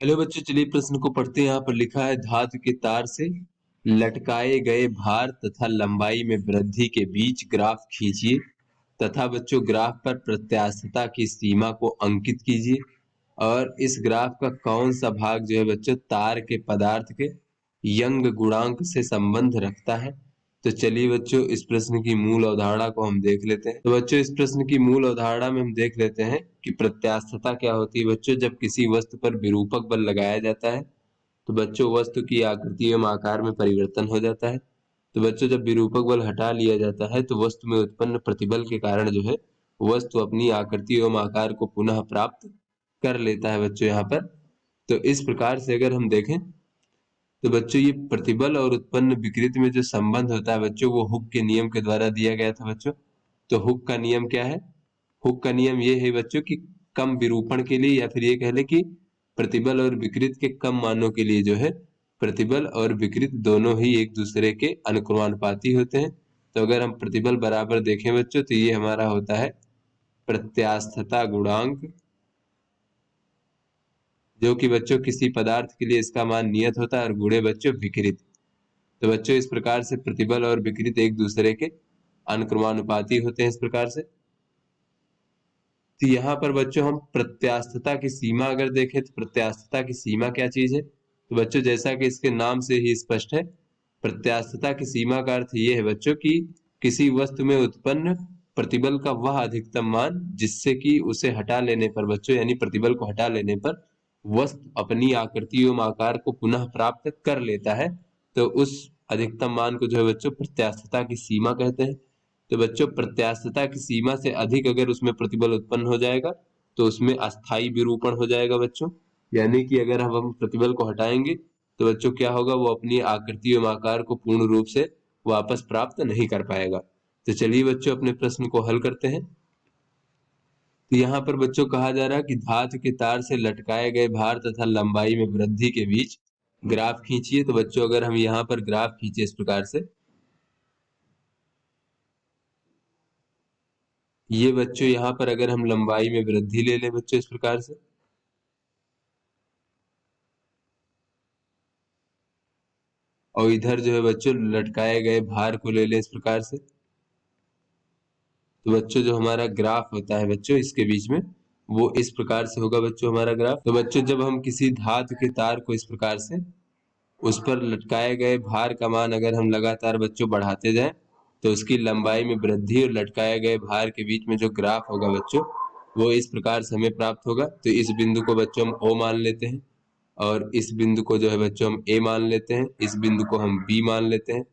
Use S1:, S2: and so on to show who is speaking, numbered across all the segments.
S1: Hello बच्चों, चलिए प्रश्न को पढ़ते हैं। यहाँ पर लिखा है, धातु के तार से लटकाए गए भार तथा लंबाई में वृद्धि के बीच ग्राफ खींचिए तथा बच्चों ग्राफ पर प्रत्यास्थता की सीमा को अंकित कीजिए। और इस ग्राफ का कौन सा भाग जो है बच्चों तार के पदार्थ के यंग गुणांक से संबंध रखता है। तो चलिए बच्चों इस प्रश्न की मूल अवधारणा को हम देख लेते हैं। तो बच्चों इस प्रश्न की मूल अवधारणा में हम देख लेते हैं कि प्रत्यास्थता क्या होती है। बच्चों जब किसी वस्तु पर विरूपक बल लगाया जाता है तो बच्चों वस्तु की आकृति एवं आकार में परिवर्तन हो जाता है। तो बच्चों जब विरूपक बल हटा लिया जाता है तो वस्तु में उत्पन्न प्रतिबल के कारण जो है वस्तु अपनी आकृति एवं आकार को पुनः प्राप्त कर लेता है बच्चों यहाँ पर। तो इस प्रकार से अगर हम देखें तो बच्चों ये प्रतिबल और उत्पन्न विकृति में जो संबंध होता है बच्चों वो हुक के नियम के द्वारा दिया गया था बच्चों। तो हुक का नियम क्या है? हुक का नियम ये है बच्चों कि कम विरूपण के लिए या फिर ये कह ले कि प्रतिबल और विकृत के कम मानों के लिए जो है प्रतिबल और विकृत दोनों ही एक दूसरे के अनुक्रमानुपाती होते हैं। तो अगर हम प्रतिबल बराबर देखें बच्चों तो ये हमारा होता है प्रत्यास्थता गुणांक, जो कि बच्चों किसी पदार्थ के लिए इसका मान नियत होता है, और गुणे बच्चों विकृत। तो बच्चों इस प्रकार से प्रतिबल और विकृत एक दूसरे के अनुक्रमानुपाती होते हैं इस प्रकार से। तो यहाँ पर बच्चों हम प्रत्यास्थता की सीमा अगर देखें तो प्रत्यास्थता की सीमा क्या चीज है। तो बच्चों जैसा कि इसके नाम से ही स्पष्ट है, प्रत्यास्थता की सीमा का अर्थ ये है बच्चों कि किसी वस्तु में उत्पन्न प्रतिबल का वह अधिकतम मान जिससे कि उसे हटा लेने पर बच्चों यानी प्रतिबल को हटा लेने पर वस्तु अपनी आकृति एवं आकार को पुनः प्राप्त कर लेता है। तो उस अधिकतम मान को जो है बच्चों प्रत्यास्थता की सीमा कहते हैं। तो बच्चों प्रत्यास्थता की सीमा से अधिक अगर उसमें प्रतिबल उत्पन्न हो जाएगा तो उसमें अस्थाई विरूपण हो जाएगा बच्चों। यानी कि अगर हम प्रतिबल को हटाएंगे तो बच्चों क्या होगा, वो अपनी आकृति एवं आकार को पूर्ण रूप से वापस प्राप्त नहीं कर पाएगा। तो चलिए बच्चों अपने प्रश्न को हल करते हैं। तो यहाँ पर बच्चों कहा जा रहा है कि धातु के तार से लटकाए गए भार तथा लंबाई में वृद्धि के बीच ग्राफ खींचिए। तो बच्चों अगर हम यहाँ पर ग्राफ खींचे इस प्रकार से, ये बच्चों यहाँ पर अगर हम लंबाई में वृद्धि ले लें बच्चों इस प्रकार से, और इधर जो है बच्चों लटकाए गए भार को ले लें इस प्रकार से, तो बच्चों जो हमारा ग्राफ होता है बच्चों इसके बीच में वो इस प्रकार से होगा बच्चों हमारा ग्राफ। तो बच्चों जब हम किसी धातु के तार को इस प्रकार से उस पर लटकाए गए भार का मान अगर हम लगातार बच्चों बढ़ाते जाएं तो उसकी लंबाई में वृद्धि और लटकाए गए भार के बीच में जो ग्राफ होगा बच्चों वो इस प्रकार से हमें प्राप्त होगा। तो इस बिंदु को बच्चों हम O मान लेते हैं, और इस बिंदु को जो है बच्चों हम A मान लेते हैं, इस बिंदु को हम B मान लेते हैं,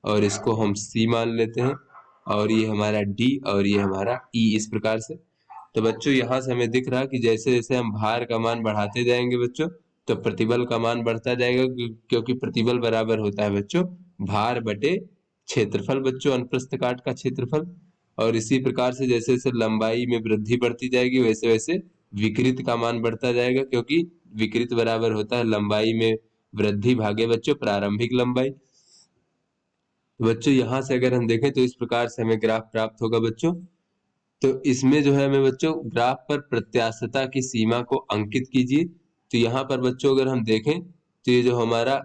S1: और इसको हम C मान लेते हैं, और ये हमारा D और ये हमारा E इस प्रकार से। तो बच्चों यहाँ से हमें दिख रहा कि जैसे जैसे हम भार का मान बढ़ाते जाएंगे बच्चों तो प्रतिबल का मान बढ़ता जाएगा, क्योंकि प्रतिबल बराबर होता है बच्चों भार बटे क्षेत्रफल बच्चों, अनुप्रस्थ काट का क्षेत्रफल। और इसी प्रकार से जैसे जैसे लंबाई में वृद्धि बढ़ती जाएगी वैसे वैसे विकृत का मान बढ़ता जाएगा, क्योंकि विकृत बराबर होता है लंबाई में वृद्धि भागे बच्चों प्रारंभिक लंबाई। तो बच्चों यहाँ से अगर हम देखें तो इस प्रकार से हमें ग्राफ प्राप्त होगा बच्चों। तो इसमें जो है हमें बच्चों ग्राफ पर प्रत्यास्थता की सीमा को अंकित कीजिए। तो यहाँ पर बच्चों अगर हम देखें तो ये जो हमारा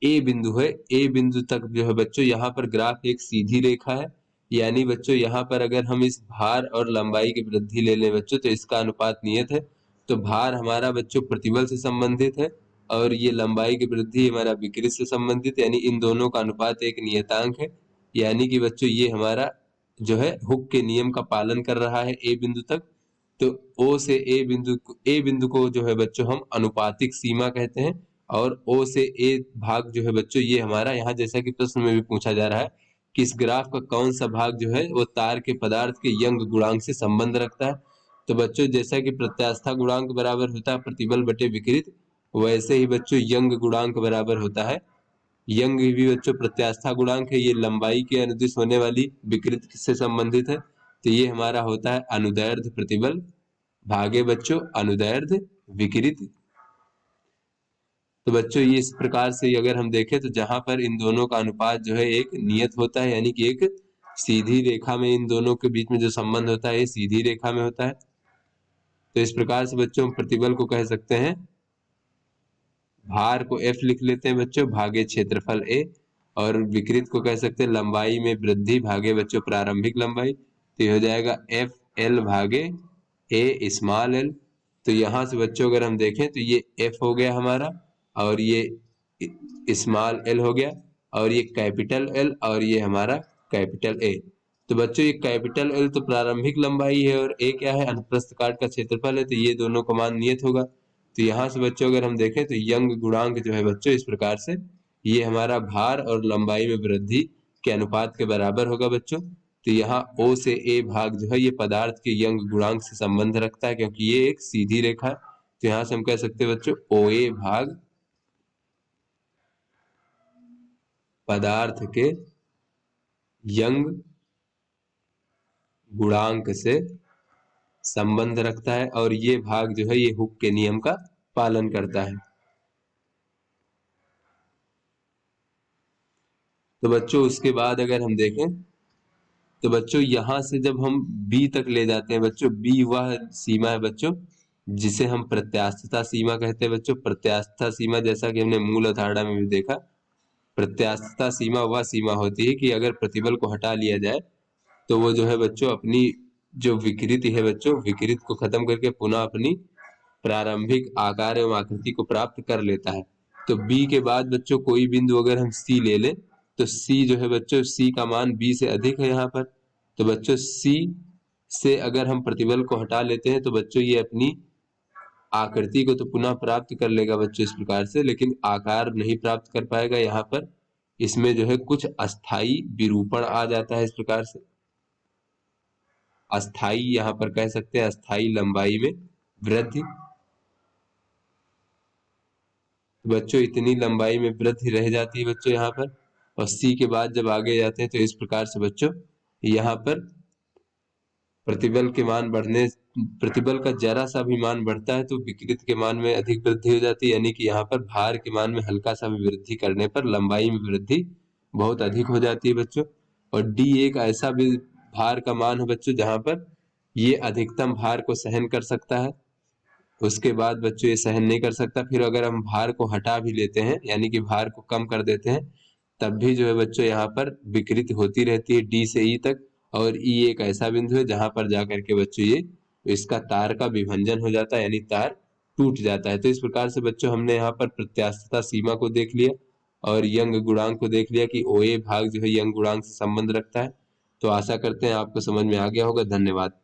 S1: ए बिंदु है, ए बिंदु तक जो है बच्चों यहाँ पर ग्राफ एक सीधी रेखा है। यानी बच्चों यहाँ पर अगर हम इस भार और लंबाई की वृद्धि ले लें बच्चों तो इसका अनुपात नियत है। तो भार हमारा बच्चों प्रतिबल से संबंधित है और ये लंबाई की वृद्धि हमारा विकृत से संबंधित, यानी इन दोनों का अनुपात एक नियतांक है। यानी कि बच्चों ये हमारा जो है हुक के नियम का पालन कर रहा है ए बिंदु तक। तो ओ से ए बिंदु को जो है बच्चों हम अनुपातिक सीमा कहते हैं, और ओ से ए भाग जो है बच्चों ये हमारा यहाँ जैसा कि प्रश्न में भी पूछा जा रहा है कि इस ग्राफ का कौन सा भाग जो है वो तार के पदार्थ के यंग गुणांक से संबंध रखता है। तो बच्चों जैसा कि प्रत्यास्था गुणांक बराबर होता है प्रतिबल बटे विकृत, वैसे ही बच्चों यंग गुणांक बराबर होता है, यंग भी बच्चों प्रत्यास्था गुणांक है, ये लंबाई के अनुदिश होने वाली विकृत से संबंधित है। तो ये हमारा होता है अनुदैर्ध्य प्रतिबल भागे बच्चों अनुदैर्ध्य विकृत। तो बच्चों ये इस प्रकार से अगर हम देखें तो जहां पर इन दोनों का अनुपात जो है एक नियत होता है, यानी कि एक सीधी रेखा में इन दोनों के बीच में जो संबंध होता है ये सीधी रेखा में होता है। तो इस प्रकार से बच्चों हम प्रतिबल को कह सकते हैं भार को F लिख लेते हैं बच्चों भागे क्षेत्रफल A, और विकृत को कह सकते हैं लंबाई में वृद्धि भागे बच्चों प्रारंभिक लंबाई, तो ये हो जाएगा FL भागे A स्मॉल l। तो यहाँ से बच्चों अगर हम देखें तो ये F हो गया हमारा, और ये स्मॉल l हो गया, और ये कैपिटल L, और ये हमारा कैपिटल A। तो बच्चों ये कैपिटल L तो प्रारंभिक लंबाई है, और A क्या है, अनुप्रस्थ काट का क्षेत्रफल है, तो ये दोनों का मान नियत होगा। तो यहाँ से बच्चों अगर हम देखें तो यंग गुणांक जो है बच्चों इस प्रकार से ये हमारा भार और लंबाई में वृद्धि के अनुपात के बराबर होगा बच्चों। तो यहाँ O से A भाग जो है ये पदार्थ के यंग गुणांक से संबंध रखता है, क्योंकि ये एक सीधी रेखा है। तो यहाँ से हम कह सकते हैं बच्चों OA भाग पदार्थ के यंग गुणांक से संबंध रखता है, और ये भाग जो है ये हुक के नियम का पालन करता है। तो बच्चों उसके बाद अगर हम देखें तो बच्चों यहां से जब हम B तक ले जाते हैं बच्चों, B वह सीमा है बच्चों जिसे हम प्रत्यास्थता सीमा कहते हैं बच्चों। प्रत्यास्थता सीमा जैसा कि हमने मूल अवधारणा में भी देखा, प्रत्यास्थता सीमा वह सीमा होती है कि अगर प्रतिबल को हटा लिया जाए तो वो जो है बच्चों अपनी जो विकृति है बच्चों, विकृत को खत्म करके पुनः अपनी प्रारंभिक आकार एवं आकृति को प्राप्त कर लेता है। तो B के बाद बच्चों कोई बिंदु अगर हम C ले लें तो C जो है बच्चों, C का मान B से अधिक है यहाँ पर। तो बच्चों C से अगर हम प्रतिबल को हटा लेते हैं तो बच्चों ये अपनी आकृति को तो पुनः प्राप्त कर लेगा बच्चों इस प्रकार से, लेकिन आकार नहीं प्राप्त कर पाएगा। यहाँ पर इसमें जो है कुछ अस्थाई विरूपण आ जाता है इस प्रकार से, अस्थाई यहाँ पर कह सकते हैं अस्थाई लंबाई में वृद्धि। बच्चों इतनी लंबाई में वृद्धि रह जाती है बच्चों यहाँ पर, और C के बाद जब आगे जाते हैं तो इस प्रकार से बच्चों यहाँ पर प्रतिबल के मान बढ़ने, प्रतिबल का जरा सा भी मान बढ़ता है तो विकृत के मान में अधिक वृद्धि हो जाती है, यानी कि यहाँ पर भार के मान में हल्का सा भी वृद्धि करने पर लंबाई में वृद्धि बहुत अधिक हो जाती है बच्चों। और D एक ऐसा भी भार का मान है बच्चों जहाँ पर ये अधिकतम भार को सहन कर सकता है, उसके बाद बच्चों ये सहन नहीं कर सकता। फिर अगर हम भार को हटा भी लेते हैं यानी कि भार को कम कर देते हैं, तब भी जो है बच्चों यहाँ पर विकृति होती रहती है D से E तक। और E एक ऐसा बिंदु है जहां पर जाकर के बच्चों ये इसका तार का विभंजन हो जाता है, यानी तार टूट जाता है। तो इस प्रकार से बच्चों हमने यहाँ पर प्रत्यास्थता सीमा को देख लिया और यंग गुणांक को देख लिया कि OA भाग जो है यंग गुणांक से संबंध रखता है। तो आशा करते हैं आपको समझ में आ गया होगा। धन्यवाद।